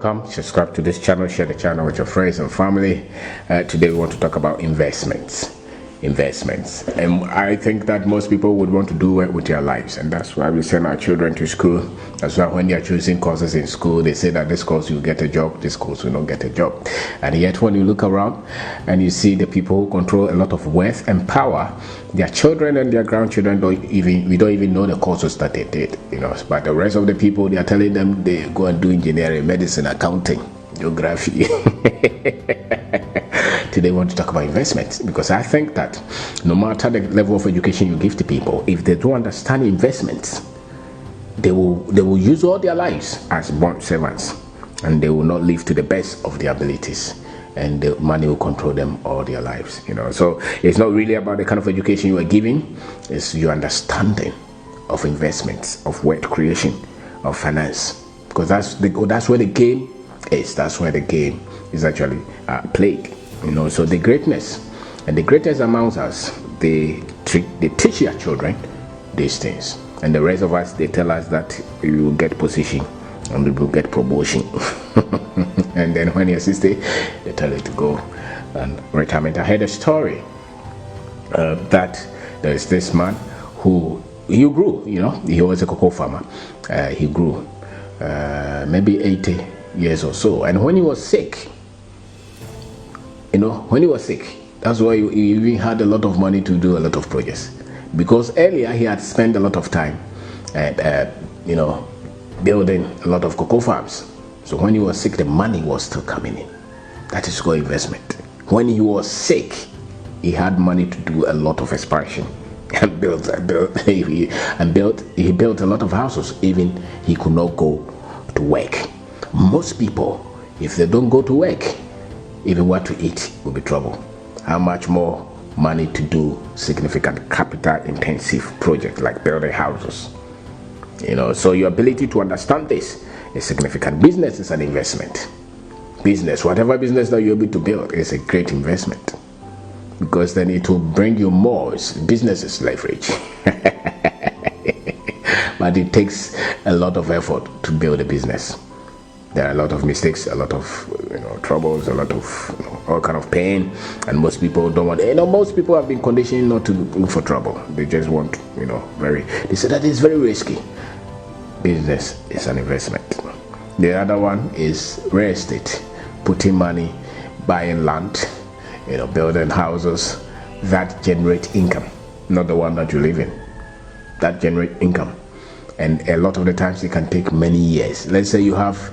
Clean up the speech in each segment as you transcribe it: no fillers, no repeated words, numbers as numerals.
welcome. Subscribe to this channel, share the channel with your friends and family. Today we want to talk about investments. And I think that most people would want to do well with their lives, and that's why we send our children to school. That's why when they are choosing courses in school, they say that this course you get a job, this course will not get a job. And yet when you look around and you see the people who control a lot of wealth and power, their children and their grandchildren we don't even know the courses that they did, but the rest of the people, they are telling them they go and do engineering, medicine, accounting, geography. Today we want to talk about investments, because I think that no matter the level of education you give to people, if they don't understand investments, they will use all their lives as bond servants, and they will not live to the best of their abilities, and the money will control them all their lives. So it's not really about the kind of education you are giving, it's your understanding of investments, of wealth creation, of finance, because that's where the game is. That's where the game is actually played. So the greatness and the greatest amongst us, they teach their children these things, and the rest of us, they tell us that you will get position and you will get promotion. And then when you're 60, they tell you to go and retirement. I heard a story that there is this man who he grew. He was a cocoa farmer. He grew maybe 80 years or so, and when he was sick, that's why he even had a lot of money to do a lot of projects, because earlier he had spent a lot of time building a lot of cocoa farms. So when he was sick, the money was still coming in. That is called investment. When he was sick, he had money to do a lot of expansion and he built a lot of houses. Even he could not go to work. Most people, if they don't go to work, even what to eat will be trouble. How much more money to do significant capital intensive projects like building houses? So your ability to understand this is significant. Business is an investment. Business, whatever business that you're able to build, is a great investment, because then it will bring you more. Business is leverage. But it takes a lot of effort to build a business. There are a lot of mistakes, a lot of troubles, a lot of all kind of pain, and most people don't want. Most people have been conditioned not to look for trouble. They just want, they say that it's very risky. Business is an investment. The other one is real estate, putting money, buying land, building houses that generate income, not the one that you live in. That generate income. And a lot of the times it can take many years. Let's say you have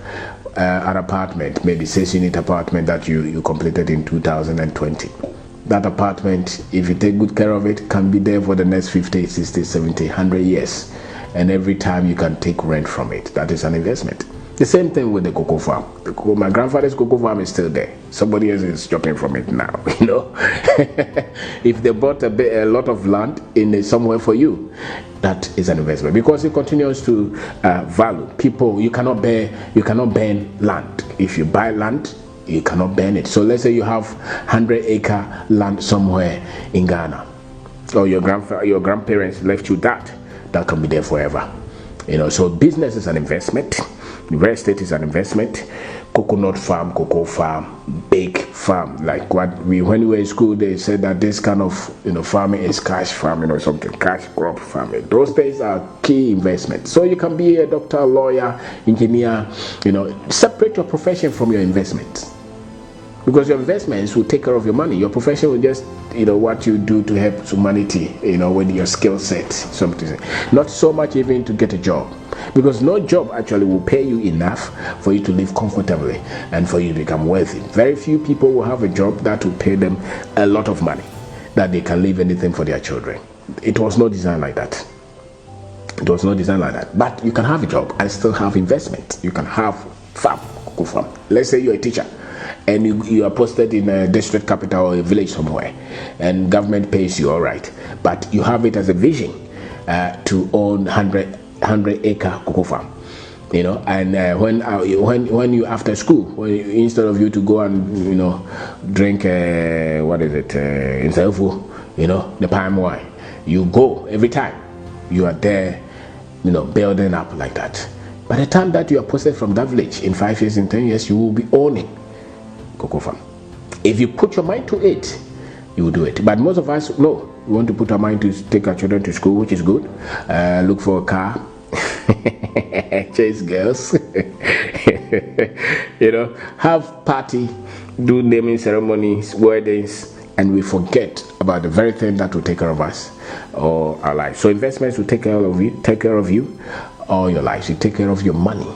an apartment, maybe 6-unit apartment that you completed in 2020. That apartment, if you take good care of it, can be there for the next 50, 60, 70, 100 years. And every time you can take rent from it. That is an investment. The same thing with the cocoa farm. My grandfather's cocoa farm is still there. Somebody else is chopping from it now. If they bought a lot of land in somewhere for you, that is an investment, because it continues to value. People, you cannot burn land. If you buy land, you cannot burn it. So let's say you have 100-acre land somewhere in Ghana, or your grandparents left you that can be there forever. So business is an investment. Real estate is an investment. Coconut farm, cocoa farm, big farm. Like when we were in school, they said that this kind of farming is cash farming, something, cash crop farming. Those things are key investments. So you can be a doctor, lawyer, engineer. Separate your profession from your investments, because your investments will take care of your money. Your profession will just what you do to help humanity, with your skill set, something. Not so much even to get a job, because no job actually will pay you enough for you to live comfortably and for you to become wealthy. Very few people will have a job that will pay them a lot of money, that they can leave anything for their children. It was not designed like that. But you can have a job and still have investment. You can have cocoa farm. Let's say you're a teacher, and you are posted in a district capital or a village somewhere, and government pays you, all right, but you have it as a vision to own 100-acre cocoa farm, and when you after school, instead of you to go and drink the palm wine, you go every time. You are there, building up like that. By the time that you are posted from that village, in 5 years, in 10 years, you will be owning cocoa farm. If you put your mind to it, you will do it. But most of us, no, we want to put our mind to take our children to school, which is good. Look for a car, chase girls, have party, do naming ceremonies, weddings, and we forget about the very thing that will take care of us or our life. So investments will take care of you all your life. You take care of your money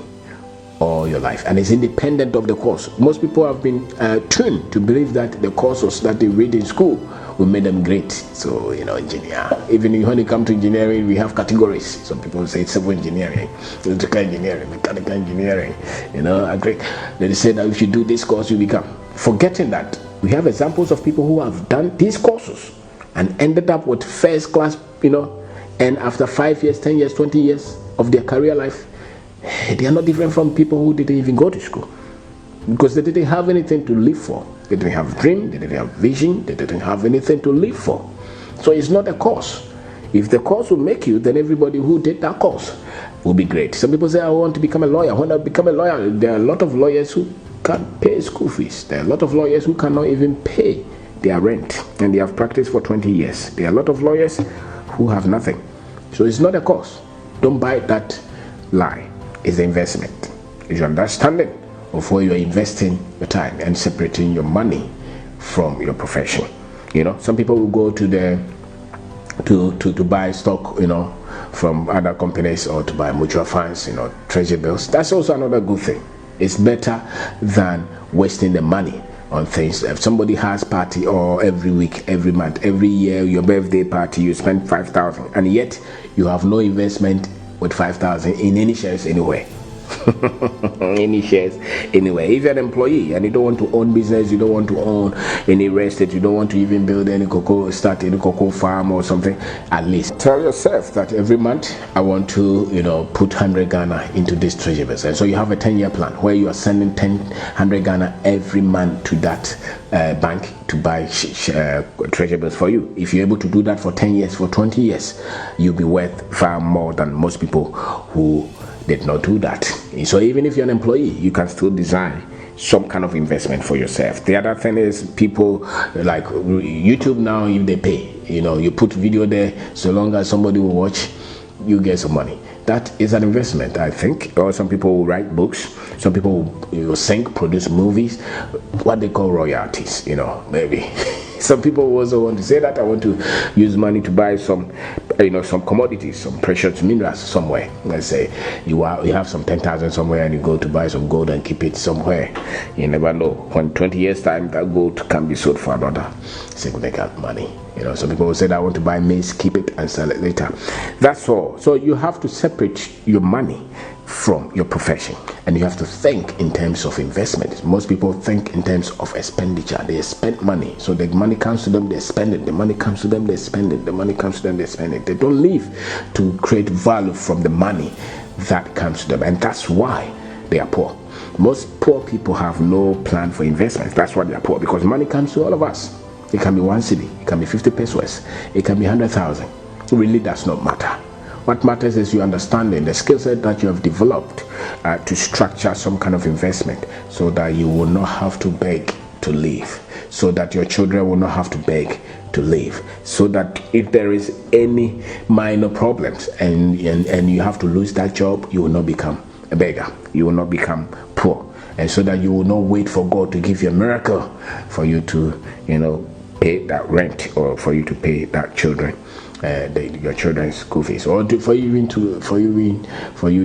all your life, and it's independent of the course. Most people have been tuned to believe that the courses that they read in school will make them great. So engineer, even when you come to engineering, we have categories. Some people say civil engineering, electrical engineering, mechanical engineering, agree. They say that if you do this course, you become, forgetting that we have examples of people who have done these courses and ended up with first class, and after 5 years, 10 years, 20 years of their career life, they are not different from people who didn't even go to school, because they didn't have anything to live for. They didn't have dream, they didn't have vision, they didn't have anything to live for. So it's not a course. If the course will make you, then everybody who did that course will be great. Some people say, I want to become a lawyer. When I become a lawyer, there are a lot of lawyers who can't pay school fees. There are a lot of lawyers who cannot even pay their rent, and they have practiced for 20 years. There are a lot of lawyers who have nothing. So it's not a course. Don't buy that lie. It's an investment. It's your understanding of where you're investing your time and separating your money from your profession. Some people will go to to buy stock, from other companies, or to buy mutual funds, treasury bills. That's also another good thing. It's better than wasting the money on things. If somebody has party, or every week, every month, every year, your birthday party, you spend 5,000, and yet you have no investment with 5,000 in any shares anywhere. Any shares anywhere. If you're an employee and you don't want to own business, you don't want to own any real estate, you don't want to even build any start any cocoa farm or something, at least tell yourself that every month I want to put 100 Ghana into this treasury business. And so you have a 10-year plan where you are sending 100 Ghana every month to that bank to buy treasury bills for you. If you're able to do that for 10 years, for 20 years, you'll be worth far more than most people who did not do that. So even if you're an employee, you can still design some kind of investment for yourself. The other thing is, people like YouTube now, if they pay, you put video there, so long as somebody will watch, you get some money. That is an investment, I think. Or some people will write books, some people will sing, produce movies, what they call royalties, maybe. Some people also want to say that I want to use money to buy some commodities, some precious minerals somewhere. Let's say you have some 10,000 somewhere, and you go to buy some gold and keep it somewhere. You never know. When 20 years time, that gold can be sold for another significant money. Some people will say that I want to buy maize, keep it and sell it later. That's all. So you have to separate your money from your profession, and you have to think in terms of investment. Most people think in terms of expenditure. They spend money, so the money comes to them, they spend it. The money comes to them, they spend it. The money comes to them, they spend it. They don't live to create value from the money that comes to them, and that's why they are poor. Most poor people have no plan for investments. That's why they are poor, because money comes to all of us. It can be 1 cedi, it can be 50 pesos, it can be 100,000. It really does not matter. What matters is your understanding, the skill set that you have developed to structure some kind of investment, so that you will not have to beg to live, so that your children will not have to beg to live, so that if there is any minor problems and you have to lose that job, you will not become a beggar, you will not become poor, and so that you will not wait for God to give you a miracle for you to pay that rent, or for you to pay that your children's school fees, or for you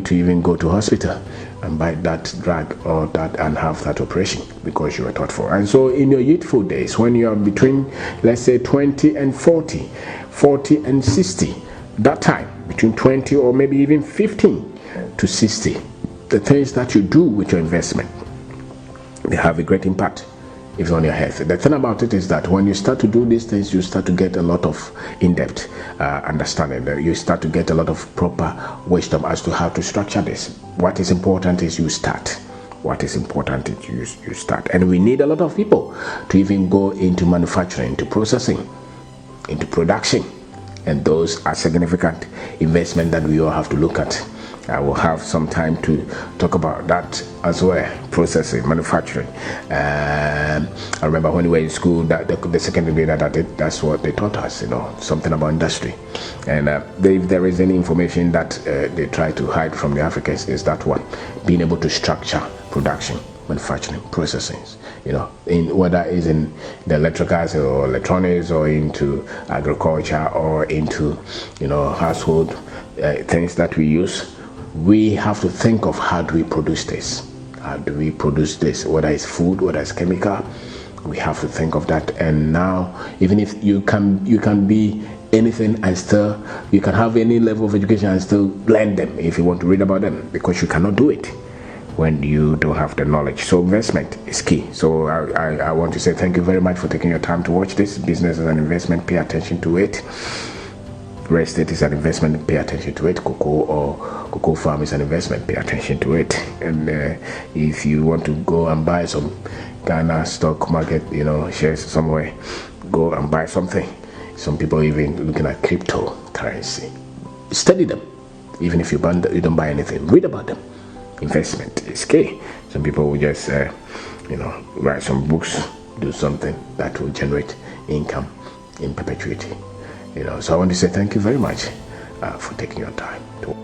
to even go to hospital and buy that drug or that and have that operation because you were taught for. And so in your youthful days, when you are between, let's say, 20 and 40, 40 and 60, that time between 20 or maybe even 15 to 60, the things that you do with your investment, they have a great impact if on your health. The thing about it is that when you start to do these things, you start to get a lot of in-depth understanding. You start to get a lot of proper wisdom as to how to structure this. What is important is you start. What is important is you start. And we need a lot of people to even go into manufacturing, into processing, into production. And those are significant investments that we all have to look at I will have some time to talk about that as well. Processing, manufacturing. I remember when we were in school, that the secondary that I did, that's what they taught us, something about industry. And if there is any information that they try to hide from the Africans, is that one, being able to structure production, manufacturing, processing, in whether it's in the electricals or electronics or into agriculture or into household things that we use. We have to think of how do we produce this, whether it's food, whether it's chemical. We have to think of that. And now, even if you can be anything and still, you can have any level of education and still learn them if you want to read about them, because you cannot do it when you don't have the knowledge. So investment is key. So I want to say thank you very much for taking your time to watch this. Business is an investment, pay attention to it. Real estate is an investment, pay attention to it. Cocoa farm is an investment, pay attention to it. And if you want to go and buy some Ghana stock market, shares somewhere, go and buy something. Some people even looking at cryptocurrency. Study them. Even if you don't buy anything, read about them. Investment is key. Some people will just write some books, do something that will generate income in perpetuity. So I want to say thank you very much for taking your time to